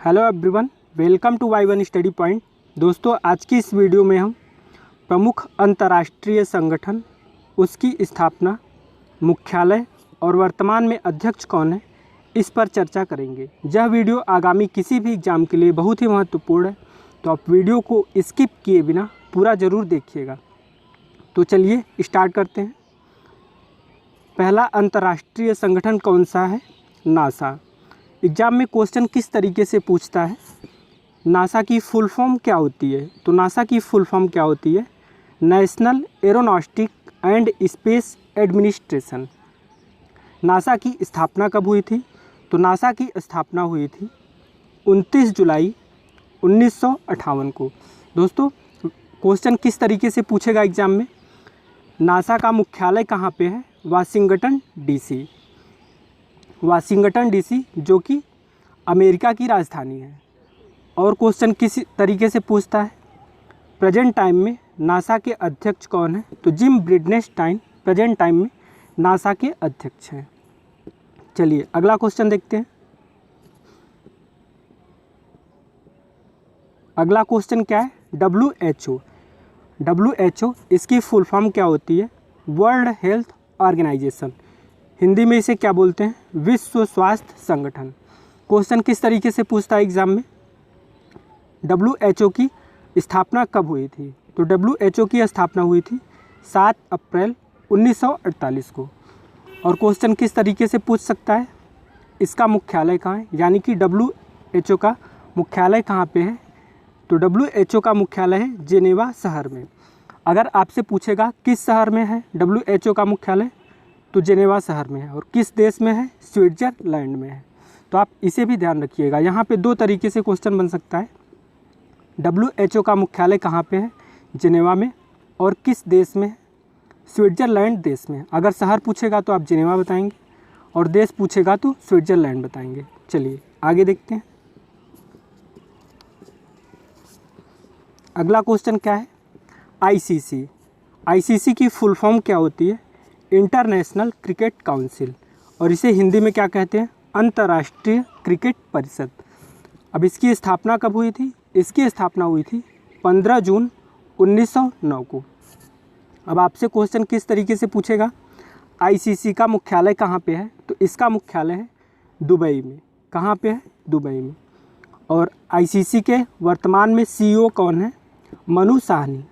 Hello everyone, welcome to Y1 study point. दोस्तों, आज की इस वीडियो में हम प्रमुख अंतर्राष्ट्रीय संगठन, उसकी स्थापना, मुख्यालय और वर्तमान में अध्यक्ष कौन है, इस पर चर्चा करेंगे। यह वीडियो आगामी किसी भी एग्जाम के लिए बहुत ही महत्वपूर्ण है, तो आप वीडियो को स्किप किए बिना पूरा ज़रूर देखिएगा। तो चलिए स्टार्ट करते हैं। पहला अंतर्राष्ट्रीय संगठन कौन सा है? नासा। एग्ज़ाम में क्वेश्चन किस तरीके से पूछता है? नासा की फुल फॉर्म क्या होती है? तो नासा की फुल फॉर्म क्या होती है? National aeronautics and space administration. NASA की स्थापना कब हुई थी? तो नासा की स्थापना हुई थी 29 जुलाई 1958 को। दोस्तों, क्वेश्चन किस तरीके से पूछेगा एग्ज़ाम में? नासा का मुख्यालय कहाँ पे है? Washington DC. वाशिंगटन डीसी जो कि अमेरिका की राजधानी है। और क्वेश्चन किस तरीके से पूछता है? प्रेजेंट टाइम में नासा के अध्यक्ष कौन है? तो जिम ब्रिडनेस्टाइन प्रेजेंट टाइम में नासा के अध्यक्ष हैं। चलिए अगला क्वेश्चन देखते हैं। अगला क्वेश्चन क्या है? WHO। WHO इसकी फुल फॉर्म क्या होती है? World health organisation. हिंदी में इसे क्या बोलते हैं? विश्व स्वास्थ्य संगठन। क्वेश्चन किस तरीके से पूछता है एग्जाम में? WHO की स्थापना कब हुई थी? तो WHO की स्थापना हुई थी 7 अप्रैल 1948 को। और क्वेश्चन किस तरीके से पूछ सकता है? इसका मुख्यालय कहाँ है? यानी कि WHO का मुख्यालय कहाँ पे है? तो WHO का मुख्यालय है जेनेवा शहर में। अगर आपसे पूछेगा किस शहर में है WHO का मुख्यालय, तो जेनेवा शहर में है। और किस देश में है? स्विट्ज़रलैंड में है। तो आप इसे भी ध्यान रखिएगा। यहाँ पे दो तरीके से क्वेश्चन बन सकता है। WHO का मुख्यालय कहाँ पे है? जेनेवा में। और किस देश में है? स्विट्ज़रलैंड देश में। अगर शहर पूछेगा तो आप जेनेवा बताएंगे, और देश पूछेगा तो स्विट्ज़रलैंड बताएंगे। चलिए आगे देखते हैं। अगला क्वेश्चन क्या है? ICC। ICC की फुल फॉर्म क्या होती है? International cricket council. और इसे हिंदी में क्या कहते हैं? अंतर्राष्ट्रीय क्रिकेट परिषद। अब इसकी स्थापना कब हुई थी? इसकी स्थापना हुई थी 15 जून 1909 को। अब आपसे क्वेश्चन किस तरीके से पूछेगा? ICC का मुख्यालय कहाँ पे है? तो इसका मुख्यालय है दुबई में। कहाँ पे है? दुबई में। और ICC के वर्तमान में CEO कौन है? मनु साहनी।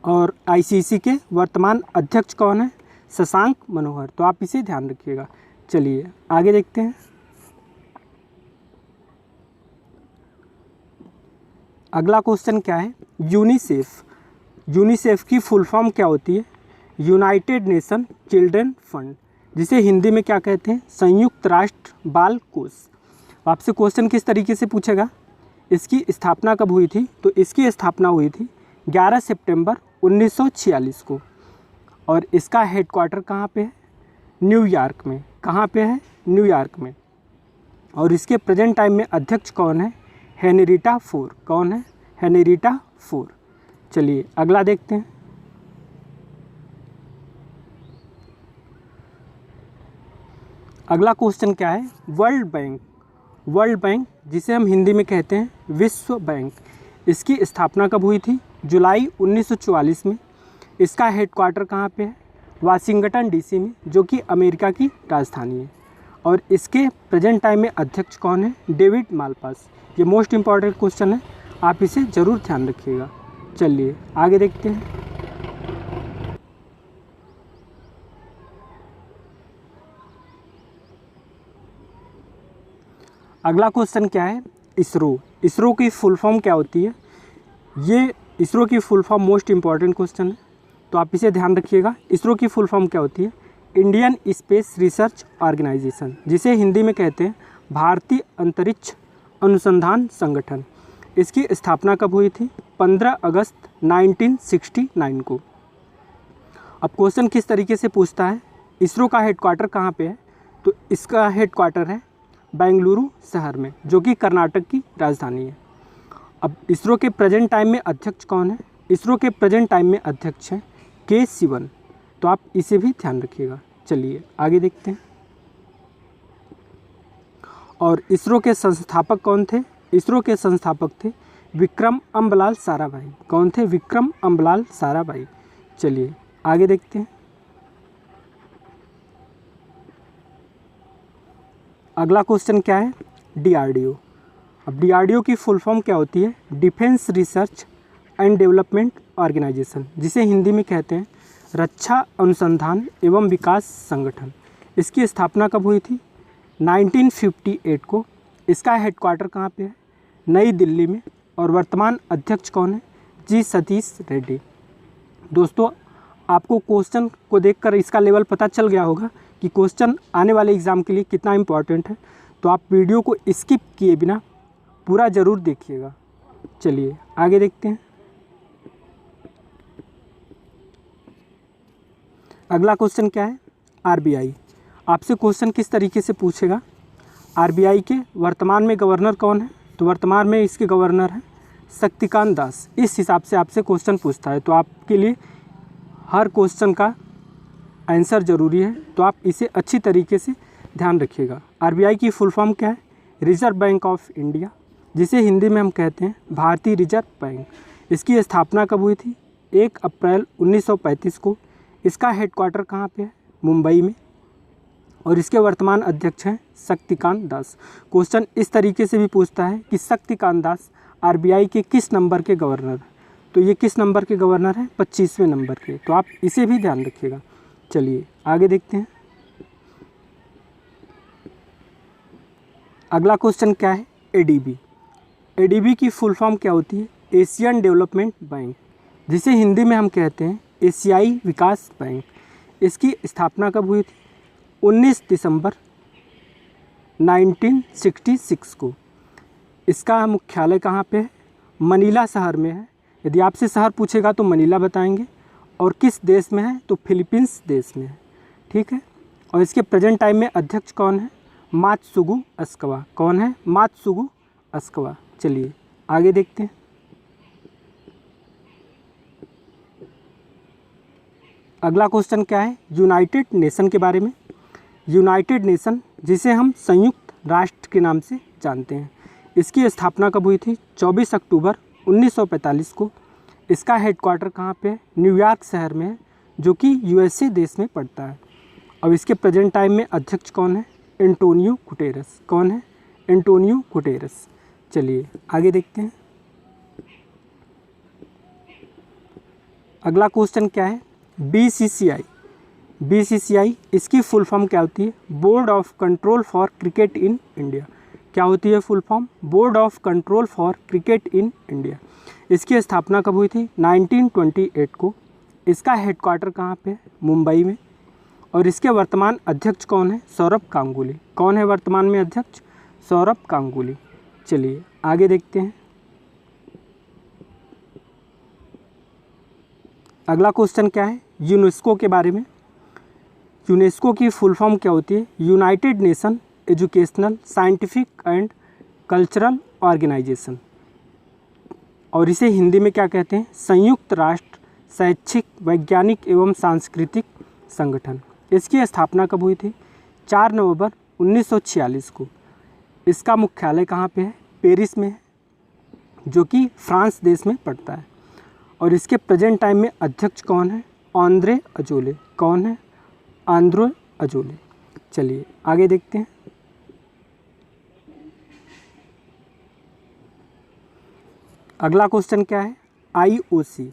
और ICC के वर्तमान अध्यक्ष कौन है? शशांक मनोहर। तो आप इसे ध्यान रखिएगा। चलिए आगे देखते हैं। अगला क्वेश्चन क्या है? यूनिसेफ। यूनिसेफ की फुल फॉर्म क्या होती है? यूनाइटेड नेशन चिल्ड्रन फंड, जिसे हिंदी में क्या कहते हैं? संयुक्त राष्ट्र बाल कोष। आपसे क्वेश्चन किस तरीके से पूछेगा? इसकी स्थापना कब हुई थी? तो इसकी स्थापना हुई थी 11 सितंबर 1946 को। और इसका हेडक्वार्टर कहाँ पे है? न्यूयॉर्क में। कहाँ पे है? न्यूयॉर्क में। और इसके प्रेजेंट टाइम में अध्यक्ष कौन है? Henrietta four. कौन है? Henrietta four. चलिए अगला देखते हैं। अगला क्वेश्चन क्या है? World bank. वर्ल्ड बैंक जिसे हम हिंदी में कहते हैं विश्व बैंक, इसकी स्थापना कब हुई थी? जुलाई 1944 में। इसका हेडक्वार्टर कहाँ पे है? वाशिंगटन डीसी में, जो कि अमेरिका की राजधानी है। और इसके प्रेजेंट टाइम में अध्यक्ष कौन है? David Malpass. ये मोस्ट इम्पॉर्टेंट क्वेश्चन है, आप इसे ज़रूर ध्यान रखिएगा। चलिए आगे देखते हैं। अगला क्वेश्चन क्या है? इसरो। इसरो की फुल फॉर्म क्या होती है? ये इसरो की full form most important question है, तो आप इसे ध्यान रखिएगा। इसरो की फुल फॉर्म क्या होती है? इंडियन स्पेस रिसर्च ऑर्गेनाइजेशन, जिसे हिंदी में कहते हैं भारतीय अंतरिक्ष अनुसंधान संगठन। इसकी स्थापना कब हुई थी? 15 अगस्त 1969 को। अब क्वेश्चन किस तरीके से पूछता है? इसरो का हेडक्वार्टर कहाँ पे है? तो इसका हेडक्वार्टर है बेंगलुरु शहर में, जो कि कर्नाटक की राजधानी है। अब इसरो के प्रेजेंट टाइम में अध्यक्ष कौन है? इसरो के प्रेजेंट टाइम में अध्यक्ष हैं के सिवन। तो आप इसे भी ध्यान रखिएगा। चलिए आगे देखते हैं। और इसरो के संस्थापक कौन थे? इसरो के संस्थापक थे विक्रम अम्बलाल साराभाई। कौन थे? विक्रम अम्बलाल साराभाई। चलिए आगे देखते हैं। अगला क्वेश्चन क्या है? DRDO। अब DRDO की फुल फॉर्म क्या होती है? Defence Research and Development Organisation, जिसे हिंदी में कहते हैं रक्षा अनुसंधान एवं विकास संगठन। इसकी स्थापना कब हुई थी? 1958 को। इसका हेडक्वार्टर कहाँ पे है? नई दिल्ली में। और वर्तमान अध्यक्ष कौन है? जी सतीश रेड्डी। दोस्तों, आपको क्वेश्चन को देखकर इसका लेवल पता चल गया होगा कि क्वेश्चन आने वाले एग्ज़ाम के लिए कितना इम्पोर्टेंट है। तो आप वीडियो को स्किप किए बिना पूरा ज़रूर देखिएगा। चलिए आगे देखते हैं। अगला क्वेश्चन क्या है? RBI। आपसे क्वेश्चन किस तरीके से पूछेगा? RBI के वर्तमान में गवर्नर कौन है? तो वर्तमान में इसके गवर्नर हैं शक्तिकांत दास। इस हिसाब से आपसे क्वेश्चन पूछता है, तो आपके लिए हर क्वेश्चन का आंसर ज़रूरी है, तो आप इसे अच्छी तरीके से ध्यान रखिएगा। RBI की फुल फॉर्म क्या है? रिजर्व बैंक ऑफ इंडिया, जिसे हिंदी में हम कहते हैं भारतीय रिजर्व बैंक। इसकी स्थापना कब हुई थी? 1 अप्रैल 1935 को। इसका हेडक्वार्टर कहाँ पे है? मुंबई में। और इसके वर्तमान अध्यक्ष हैं शक्तिकांत दास। क्वेश्चन इस तरीके से भी पूछता है कि शक्तिकांत दास RBI के किस नंबर के गवर्नर हैं? तो ये किस नंबर के गवर्नर हैं? 25वें नंबर के। तो आप इसे भी ध्यान रखिएगा। चलिए आगे देखते हैं। अगला क्वेश्चन क्या है? ADB। ADB की फुल फॉर्म क्या होती है? एशियन डेवलपमेंट बैंक, जिसे हिंदी में हम कहते हैं एशियाई विकास बैंक। इसकी स्थापना कब हुई थी? 19 दिसंबर 1966 को। इसका मुख्यालय कहाँ पे है? मनीला शहर में है। यदि आपसे शहर पूछेगा तो मनीला बताएंगे। और किस देश में है? तो फिलीपींस देश में है। ठीक है। और इसके प्रेजेंट टाइम में अध्यक्ष कौन है? मात्सुगु अस्कावा। कौन है? मात्सुगु अस्कावा। चलिए आगे देखते हैं। अगला क्वेश्चन क्या है? यूनाइटेड नेशन के बारे में। यूनाइटेड नेशन, जिसे हम संयुक्त राष्ट्र के नाम से जानते हैं, इसकी स्थापना कब हुई थी? 24 अक्टूबर 1945 को। इसका हेडक्वार्टर कहाँ पे है? न्यूयॉर्क शहर में है, जो कि USA देश में पड़ता है। अब इसके प्रेजेंट टाइम में अध्यक्ष कौन है? Antonio Guterres. कौन है? Antonio Guterres. चलिए आगे देखते हैं। अगला क्वेश्चन क्या है? BCCI। BCCI, इसकी फुल फॉर्म क्या होती है? Board of control for cricket in India. क्या होती है full form? Board of control for cricket in India. इसकी स्थापना कब हुई थी? 1928 को। इसका हेडक्वार्टर कहाँ पे है? मुंबई में। और इसके वर्तमान अध्यक्ष कौन है? सौरभ गांगुली। कौन है वर्तमान में अध्यक्ष? सौरभ गांगुली। चलिए आगे देखते हैं। अगला क्वेश्चन क्या है? यूनेस्को के बारे में। यूनेस्को की फुल फॉर्म क्या होती है? United Nation Educational, Scientific and Cultural Organisation. और इसे हिंदी में क्या कहते हैं? संयुक्त राष्ट्र शैक्षिक, वैज्ञानिक एवं सांस्कृतिक संगठन। इसकी स्थापना कब हुई थी? 4 नवंबर 1946 को। इसका मुख्यालय कहाँ पे है? पेरिस में है, जो कि फ्रांस देश में पड़ता है। और इसके प्रेजेंट टाइम में अध्यक्ष कौन है? Andre Azoulay. कौन है? Andre Azoulay. चलिए आगे देखते हैं। अगला क्वेश्चन क्या है? IOC,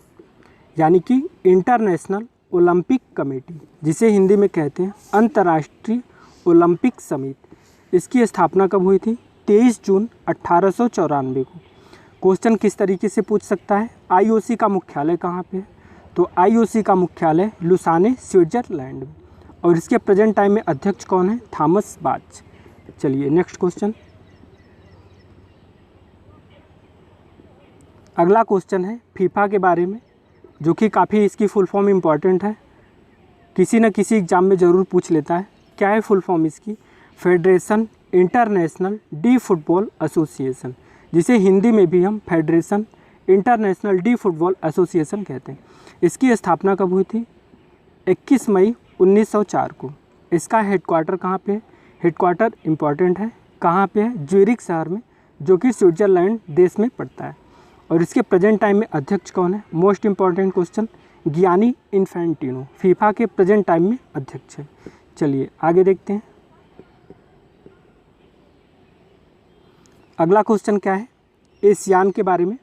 यानी कि इंटरनेशनल ओलंपिक कमेटी, जिसे हिंदी में कहते हैं अंतर्राष्ट्रीय ओलंपिक समिति। इसकी स्थापना कब हुई थी? 23 जून 1894 को। क्वेश्चन किस तरीके से पूछ सकता है? IOC का मुख्यालय कहाँ पे है? तो IOC का मुख्यालय लुसाने, स्विट्जरलैंड में। और इसके प्रेजेंट टाइम में अध्यक्ष कौन है? थॉमस बाच। चलिए नेक्स्ट क्वेश्चन। अगला क्वेश्चन है फीफा के बारे में, जो कि काफ़ी इसकी फुल फॉर्म इम्पॉर्टेंट है, किसी न किसी एग्जाम में ज़रूर पूछ लेता है। क्या है फुल फॉर्म इसकी? Federation international D football association, जिसे हिंदी में भी हम federation international D football association कहते हैं। इसकी स्थापना कब हुई थी? 21 मई 1904 को। इसका हेडक्वार्टर कहाँ पे? हेडक्वार्टर इम्पॉर्टेंट है, कहाँ पे है? ज्यूरिख शहर में, जो कि स्विट्ज़रलैंड देश में पड़ता है। और इसके प्रेजेंट टाइम में अध्यक्ष कौन है? Most important question, Gianni Infantino FIFA के प्रेजेंट टाइम में अध्यक्ष है। चलिए आगे देखते हैं। अगला क्वेश्चन क्या है? एशियान के बारे में।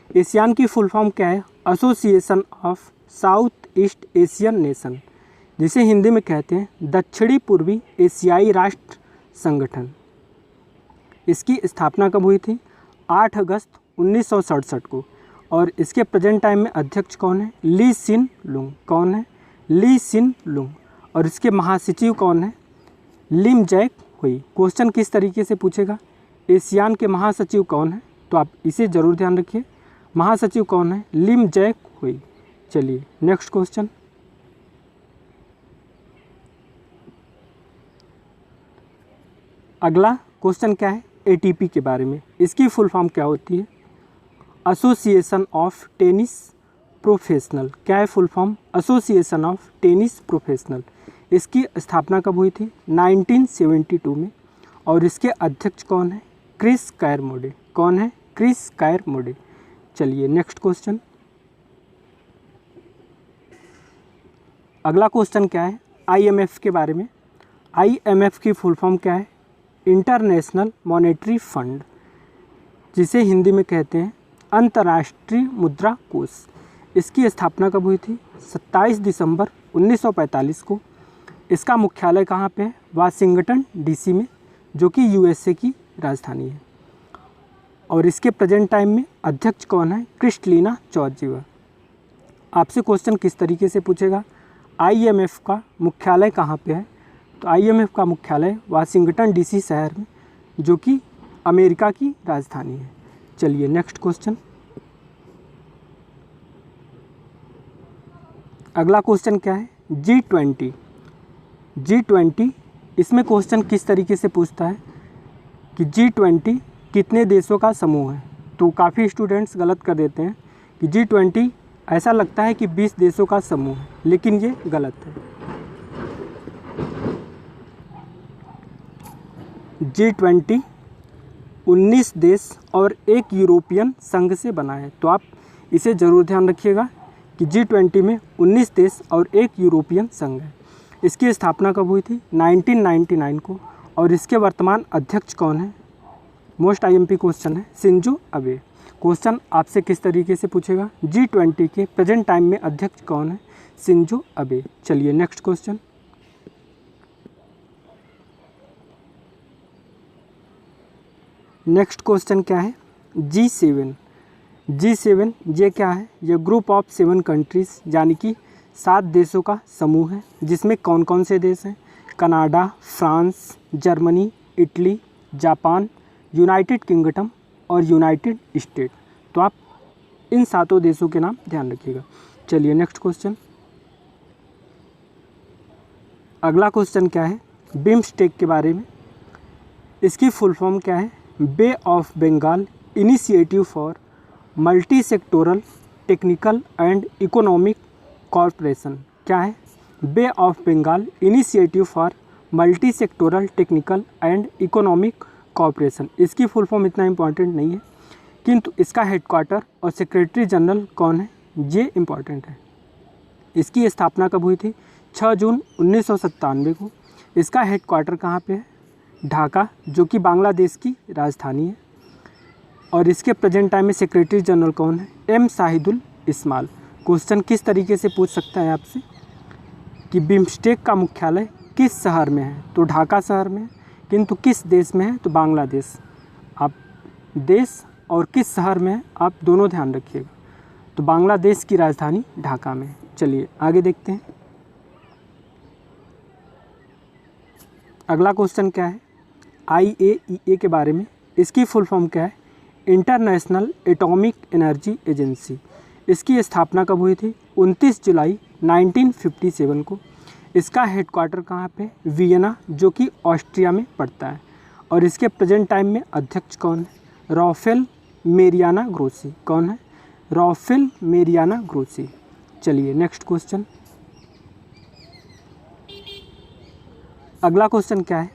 एशियान की फुल फॉर्म क्या है? Association of south east Asian nation, जिसे हिंदी में कहते हैं दक्षिणी पूर्वी एशियाई राष्ट्र संगठन। इसकी स्थापना कब हुई थी? 8 अगस्त 1967 को। और इसके प्रेजेंट टाइम में अध्यक्ष कौन है? ली सिन लुंग। कौन है? ली सिन लुंग। और इसके महासचिव कौन है? लिम जैक हुई। क्वेश्चन किस तरीके से पूछेगा? एशियान के महासचिव कौन है? तो आप इसे ज़रूर ध्यान रखिए, महासचिव कौन है? लिम जैक हुई। चलिए नेक्स्ट क्वेश्चन। अगला क्वेश्चन क्या है? एटीपी के बारे में। इसकी फुल फॉर्म क्या होती है? Association of tennis professional. क्या है full form? Association of tennis professional. इसकी स्थापना कब हुई थी? 1972 में। और इसके अध्यक्ष कौन है? क्रिस कैरमोडे। कौन है? क्रिस कैरमोडे। चलिए नेक्स्ट क्वेश्चन। अगला क्वेश्चन क्या है? आईएमएफ के बारे में। आईएमएफ की फुल फॉर्म क्या है? इंटरनेशनल मॉनेटरी फंड, जिसे हिंदी में कहते हैं अंतर्राष्ट्रीय मुद्रा कोष। इसकी स्थापना कब हुई थी? 27 दिसंबर 1945 को। इसका मुख्यालय कहाँ पे है? वाशिंगटन डीसी में, जो कि यूएसए की राजधानी है। और इसके प्रेजेंट टाइम में अध्यक्ष कौन है? Kristalina Georgieva. आपसे क्वेश्चन किस तरीके से पूछेगा? आईएमएफ का मुख्यालय कहाँ पे है? तो आईएमएफ का मुख्यालय वाशिंगटन डीसी शहर में, जो कि अमेरिका की राजधानी है। चलिए नेक्स्ट क्वेश्चन। अगला क्वेश्चन क्या है? G20। G20, इसमें क्वेश्चन किस तरीके से पूछता है कि G20 कितने देशों का समूह है? तो काफ़ी स्टूडेंट्स गलत कर देते हैं कि G20 ऐसा लगता है कि 20 देशों का समूह है, लेकिन ये गलत है। G20 19 देश और एक यूरोपियन संघ से बना है। तो आप इसे ज़रूर ध्यान रखिएगा कि G20 में 19 देश और एक यूरोपियन संघ है। इसकी स्थापना कब हुई थी? 1999 को। और इसके वर्तमान अध्यक्ष कौन है? मोस्ट आईएमपी क्वेश्चन है, शिंजो अबे। क्वेश्चन आपसे किस तरीके से पूछेगा? G20 के प्रेजेंट टाइम में अध्यक्ष कौन है? Shinzo Abe. चलिए नेक्स्ट क्वेश्चन। नेक्स्ट क्वेश्चन क्या है? G7। G7 ये क्या है? ये ग्रुप ऑफ 7 कंट्रीज़, यानी कि 7 देशों का समूह है, जिसमें कौन कौन से देश हैं? Canada, France, Germany, Italy, Japan, United kingdom और यूनाइटेड स्टेट। तो आप इन 7 देशों के नाम ध्यान रखिएगा। चलिए नेक्स्ट क्वेश्चन। अगला क्वेश्चन क्या है? बिम्स्टेक के बारे में। इसकी फुल फॉर्म क्या है? Bay of Bengal initiative for multi sectoral technical and economic corporation. क्या है? Bay of Bengal initiative for multi sectoral technical and economic corporation. इसकी फुल फॉर्म इतना इम्पॉर्टेंट नहीं है, किंतु इसका हेडक्वार्टर और सेक्रेटरी जनरल कौन है, ये इम्पॉर्टेंट है। इसकी स्थापना कब हुई थी? 6 जून 1997 को। इसका हेडक्वार्टर कहाँ पे है? ढाका, जो कि बांग्लादेश की राजधानी है। और इसके प्रेजेंट टाइम में सेक्रेटरी जनरल कौन है? एम शाहिदुल इस्माइल। क्वेश्चन किस तरीके से पूछ सकता है आपसे कि बिम्स्टेक का मुख्यालय किस शहर में है? तो ढाका शहर में है, किंतु किस देश में है? तो बांग्लादेश। आप देश और किस शहर में है, आप दोनों ध्यान रखिएगा। तो बांग्लादेश की राजधानी ढाका में है। चलिए आगे देखते हैं। अगला क्वेश्चन क्या है? IAEA के बारे में। इसकी फुल फॉर्म क्या है? International atomic energy agency. इसकी स्थापना कब हुई थी? 29 जुलाई 1957 को। इसका हेडक्वार्टर कहाँ पे? वियना, जो कि ऑस्ट्रिया में पड़ता है। और इसके प्रेजेंट टाइम में अध्यक्ष कौन है? Rafael Mariano Grossi. कौन है? Rafael Mariano Grossi. चलिए नेक्स्ट क्वेश्चन। अगला क्वेश्चन क्या है?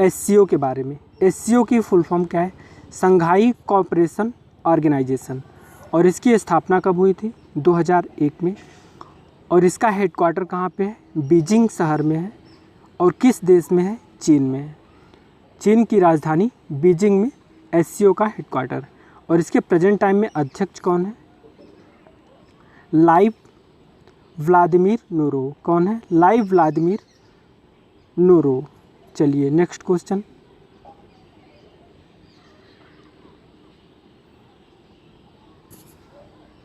SCO के बारे में। एससीओ की फुल फॉर्म क्या है? संघाई कोऑपरेशन ऑर्गेनाइजेशन। और इसकी स्थापना कब हुई थी? 2001 में। और इसका हेडक्वार्टर कहाँ पे है? बीजिंग शहर में है। और किस देश में है? चीन में है। चीन की राजधानी बीजिंग में एससीओ का हेडक्वार्टर। और इसके प्रेजेंट टाइम में अध्यक्ष कौन है? Live Vladimir Norov. कौन है? Live Vladimir Norov. चलिए नेक्स्ट क्वेश्चन।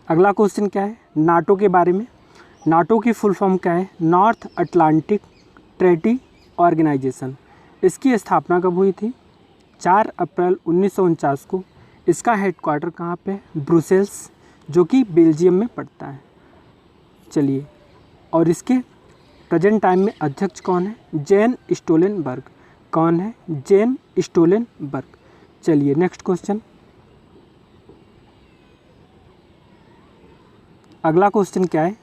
अगला क्वेश्चन क्या है? नाटो के बारे में। नाटो की फुल फॉर्म क्या है? North Atlantic Treaty Organisation. इसकी स्थापना कब हुई थी? 4 अप्रैल 1949 को। इसका हेडक्वार्टर कहाँ पे है? ब्रुसेल्स, जो कि बेल्जियम में पड़ता है। चलिए, और इसके प्रेजेंट टाइम में अध्यक्ष कौन है? जेन स्टोलेनबर्ग। कौन है? जेन स्टोलेनबर्ग। चलिए नेक्स्ट क्वेश्चन। अगला क्वेश्चन क्या है?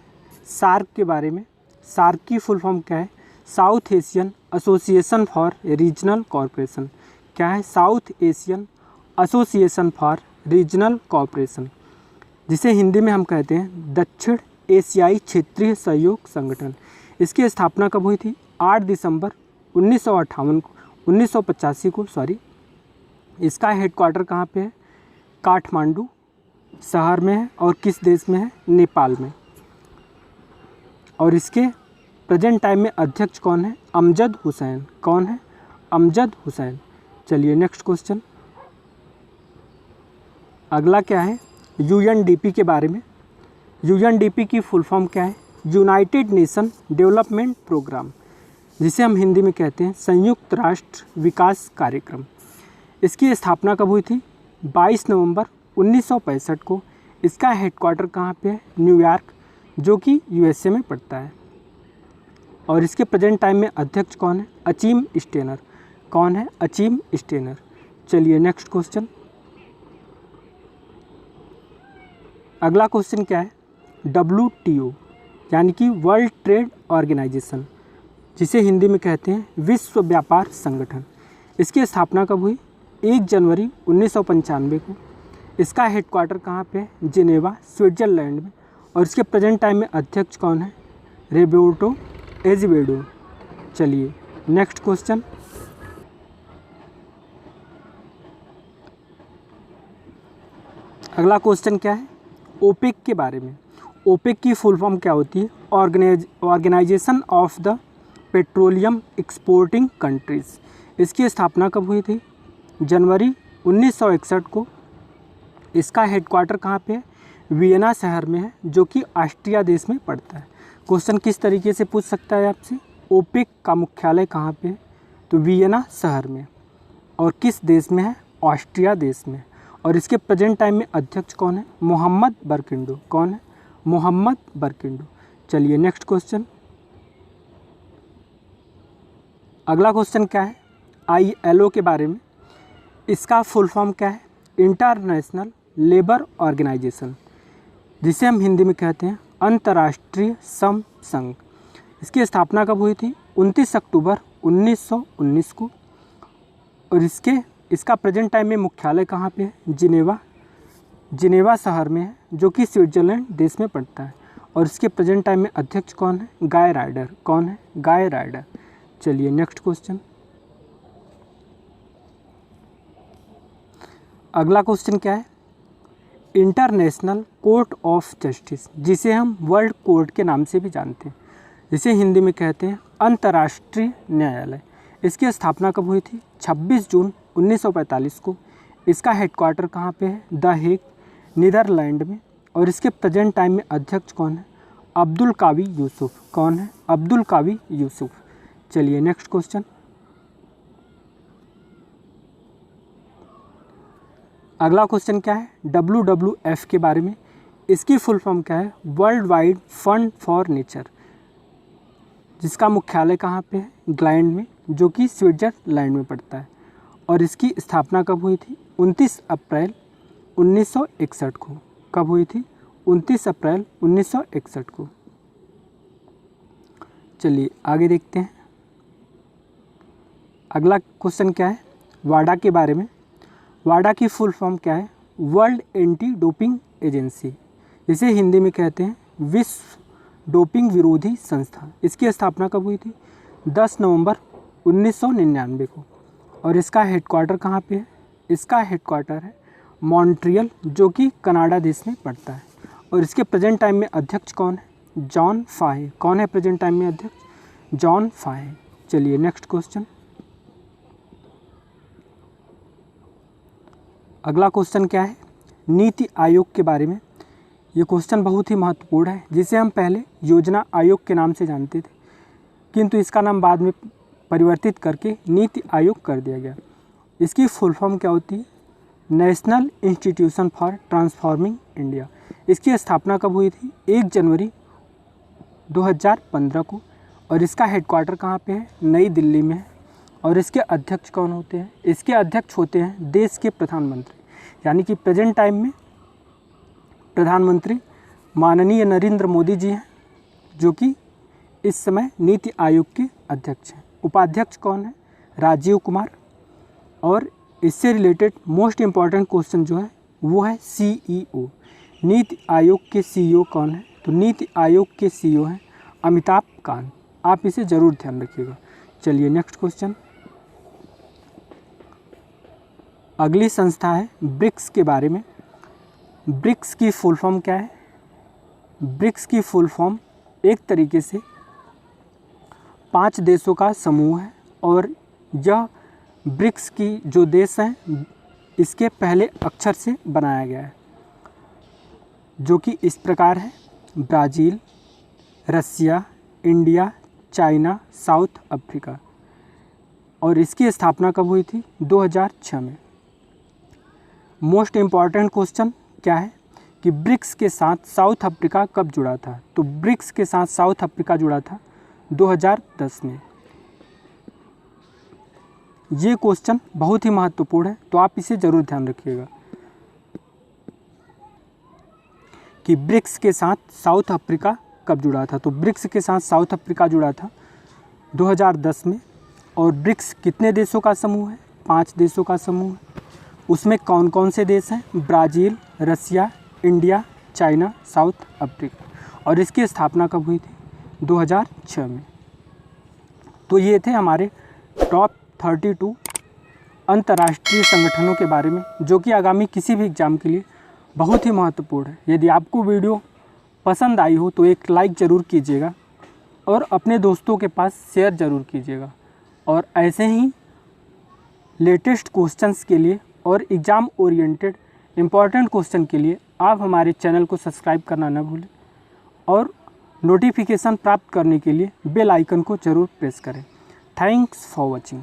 सार्क के बारे में। सार्क की फुल फॉर्म क्या है? South Asian association for regional cooperation. क्या है? South Asian association for regional cooperation, जिसे हिंदी में हम कहते हैं दक्षिण एशियाई क्षेत्रीय सहयोग संगठन। इसकी स्थापना कब हुई थी? 8 दिसंबर 1985 को इसका हेडक्वार्टर कहाँ पे है? काठमांडू शहर में है। और किस देश में है? नेपाल में। और इसके प्रेजेंट टाइम में अध्यक्ष कौन है? अमजद हुसैन। कौन है? अमजद हुसैन। चलिए नेक्स्ट क्वेश्चन। अगला क्या है? यूएनडीपी के बारे में। यूएनडीपी की फुल फॉर्म क्या है? यूनाइटेड नेशन डेवलपमेंट प्रोग्राम, जिसे हम हिंदी में कहते हैं संयुक्त राष्ट्र विकास कार्यक्रम। इसकी स्थापना कब हुई थी? 22 नवंबर 1965 को। इसका हेडक्वार्टर कहाँ पे है? न्यूयॉर्क, जो कि यूएसए में पड़ता है। और इसके प्रेजेंट टाइम में अध्यक्ष कौन है? Achim Steiner. कौन है? Achim Steiner. चलिए नेक्स्ट क्वेश्चन। अगला क्वेश्चन क्या है? WTO यानी कि वर्ल्ड ट्रेड ऑर्गेनाइजेशन, जिसे हिंदी में कहते हैं विश्व व्यापार संगठन। इसकी स्थापना कब हुई? 1 जनवरी 1995 को। इसका हेडक्वार्टर कहाँ पे है? जिनेवा, स्विट्जरलैंड में। और इसके प्रेजेंट टाइम में अध्यक्ष कौन है? रोबर्टो एजेवेडो। चलिए नेक्स्ट क्वेश्चन। अगला क्वेश्चन क्या है? ओपेक के बारे में। ओपेक की फुल फॉर्म क्या होती है? Organisation of the Petroleum Exporting Countries. इसकी स्थापना कब हुई थी? जनवरी 1961 को। इसका हेडक्वार्टर कहाँ पे है? वियना शहर में है, जो कि ऑस्ट्रिया देश में पड़ता है। क्वेश्चन किस तरीके से पूछ सकता है आपसे? ओपेक का मुख्यालय कहाँ पे है? तो वियना शहर में। और किस देश में है? ऑस्ट्रिया देश में। और इसके प्रेजेंट टाइम में अध्यक्ष कौन है? मोहम्मद बरकिंडो। कौन है? मोहम्मद बरकिंडो। चलिए नेक्स्ट क्वेश्चन। अगला क्वेश्चन क्या है? ILO के बारे में। इसका फुल फॉर्म क्या है? इंटरनेशनल लेबर ऑर्गेनाइजेशन, जिसे हम हिंदी में कहते हैं अंतर्राष्ट्रीय श्रम संघ। इसकी स्थापना कब हुई थी? 29 अक्टूबर 1919 को। और इसका प्रेजेंट टाइम में मुख्यालय कहाँ पे है? जिनेवा शहर में है, जो कि स्विट्जरलैंड देश में पड़ता है। और इसके प्रेजेंट टाइम में अध्यक्ष कौन है? गाय राइडर। कौन है? गाय राइडर। चलिए नेक्स्ट क्वेश्चन। अगला क्वेश्चन क्या है? इंटरनेशनल कोर्ट ऑफ जस्टिस, जिसे हम वर्ल्ड कोर्ट के नाम से भी जानते हैं, जिसे हिंदी में कहते हैं अंतर्राष्ट्रीय न्यायालय। इसकी स्थापना कब हुई थी? 26 जून 1945 को। इसका हेडक्वार्टर कहाँ पे है? द हेग, नीदरलैंड में। और इसके प्रेजेंट टाइम में अध्यक्ष कौन है? अब्दुल कावी यूसुफ। कौन है? अब्दुल कावी यूसुफ। चलिए नेक्स्ट क्वेश्चन। अगला क्वेश्चन क्या है? WWF के बारे में। इसकी फुल फॉर्म क्या है? World wide fund for nature, जिसका मुख्यालय कहाँ पे है? इंग्लैंड में, जो कि स्विट्जरलैंड में पड़ता है। और इसकी स्थापना कब हुई थी? 29 अप्रैल 1961 को। कब हुई थी? 29 अप्रैल 1961 को। चलिए आगे देखते हैं। अगला क्वेश्चन क्या है? वाडा के बारे में। वाडा की फुल फॉर्म क्या है? वर्ल्ड एंटी डोपिंग एजेंसी, इसे हिंदी में कहते हैं विश्व डोपिंग विरोधी संस्था। इसकी स्थापना कब हुई थी? 10 नवंबर 1999 को। और इसका हेडक्वार्टर कहाँ पे है? इसका हेडक्वार्टर है मॉन्ट्रियल, जो कि कनाडा देश में पड़ता है। और इसके प्रेजेंट टाइम में अध्यक्ष कौन है? जॉन फाहे। कौन है प्रेजेंट टाइम में अध्यक्ष? जॉन फाहे। चलिए नेक्स्ट क्वेश्चन। अगला क्वेश्चन क्या है? नीति आयोग के बारे में। ये क्वेश्चन बहुत ही महत्वपूर्ण है, जिसे हम पहले योजना आयोग के नाम से जानते थे, किंतु इसका नाम बाद में परिवर्तित करके नीति आयोग कर दिया गया। इसकी फुल फॉर्म क्या होती है? National institution for transforming India. इसकी स्थापना कब हुई थी? 1 जनवरी 2015 को। और इसका हेडक्वार्टर कहाँ पे है? नई दिल्ली में है। और इसके अध्यक्ष कौन होते हैं? इसके अध्यक्ष होते हैं देश के प्रधानमंत्री, यानी कि प्रेजेंट टाइम में प्रधानमंत्री माननीय नरेंद्र मोदी जी हैं, जो कि इस समय नीति आयोग के अध्यक्ष हैं। उपाध्यक्ष कौन है? राजीव कुमार। और इससे रिलेटेड मोस्ट इम्पॉर्टेंट क्वेश्चन जो है वो है CEO। नीति आयोग के CEO कौन है? तो नीति आयोग के CEO हैं अमिताभ कांत। आप इसे ज़रूर ध्यान रखिएगा। चलिए नेक्स्ट क्वेश्चन। अगली संस्था है ब्रिक्स के बारे में। ब्रिक्स की फुल फॉर्म क्या है? ब्रिक्स की फुल फॉर्म एक तरीके से 5 देशों का समूह है। और यह ब्रिक्स की जो देश हैं इसके पहले अक्षर से बनाया गया है, जो कि इस प्रकार है: ब्राज़ील, रसिया, इंडिया, चाइना, साउथ अफ्रीका। और इसकी स्थापना कब हुई थी? 2006 में। मोस्ट इम्पॉर्टेंट क्वेश्चन क्या है कि ब्रिक्स के साथ साउथ अफ्रीका कब जुड़ा था? तो ब्रिक्स के साथ साउथ अफ्रीका जुड़ा था 2010 में। ये क्वेश्चन बहुत ही महत्वपूर्ण है, तो आप इसे ज़रूर ध्यान रखिएगा कि ब्रिक्स के साथ साउथ अफ्रीका कब जुड़ा था। तो ब्रिक्स के साथ साउथ अफ्रीका जुड़ा था 2010 में। और ब्रिक्स कितने देशों का समूह है? 5 देशों का समूह है। उसमें कौन कौन से देश हैं? ब्राज़ील, रसिया, इंडिया, चाइना, साउथ अफ्रीका। और इसकी स्थापना कब हुई थी? 2006 में। तो ये थे हमारे टॉप 32 अंतर्राष्ट्रीय संगठनों के बारे में, जो कि आगामी किसी भी एग्ज़ाम के लिए बहुत ही महत्वपूर्ण है। यदि आपको वीडियो पसंद आई हो तो एक लाइक ज़रूर कीजिएगा और अपने दोस्तों के पास शेयर ज़रूर कीजिएगा। और ऐसे ही लेटेस्ट क्वेश्चंस के लिए और एग्ज़ाम ओरिएंटेड इम्पॉर्टेंट क्वेश्चन के लिए आप हमारे चैनल को सब्सक्राइब करना न भूलें और नोटिफिकेशन प्राप्त करने के लिए बेल आइकन को ज़रूर प्रेस करें। Thanks for watching.